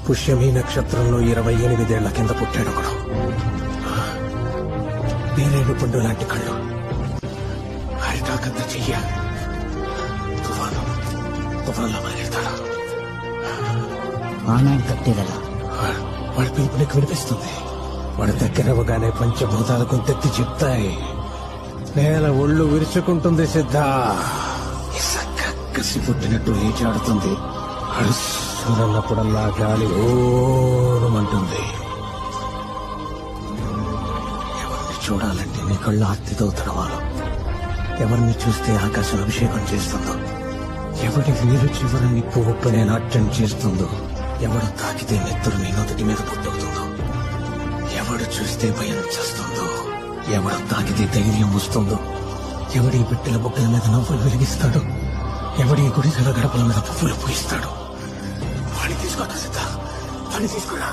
పుష్యమి నక్షత్రంలో 28 ఏళ్ల కింద పుట్టాడు ఒకడు. నేరేడు పండు లాంటి కళ్ళు, అరిటాకంత చెయ్య, తుఫాన్లో మారేస్తాడు. ఆనాడు కట్టేదలా వాడి పిలుపు నీకు వినిపిస్తుంది. వాడి దగ్గరవగానే పంచభూతాల గొంతెత్తి చెప్తాయి. నేల ఒళ్ళు విరుచుకుంటుంది. సిద్ధ కసి పుట్టినట్టు లేచాడుతుంది. అడుస్తున్నప్పుడల్లా గాలి ఓడమంటుంది. ఎవరిని చూడాలంటే నీ కళ్ళు ఆర్తితో తడవాలు. ఎవరిని చూస్తే ఆకాశం అభిషేకం చేస్తుందో, ఎవడి వీరు చివరిని పువ్వునే నాట్యం చేస్తుందో, ఎవడు తాకితే నెత్తురు నీ నొదటి మీద పుట్టుకుతుందో, ఎవడు చూస్తే భయం చేస్తుందో, ఎవడు తాకితే ధైర్యం వస్తుందో, ఎవడి బిడ్డల బొక్కల మీద నవ్వులు వెలిగిస్తాడు, ఎవడి గుడిసెల గడపల మీద పువ్వులు పూయిస్తాడు, వాడిని తీసుకోరా సిద్ధ, వాడిని తీసుకురా.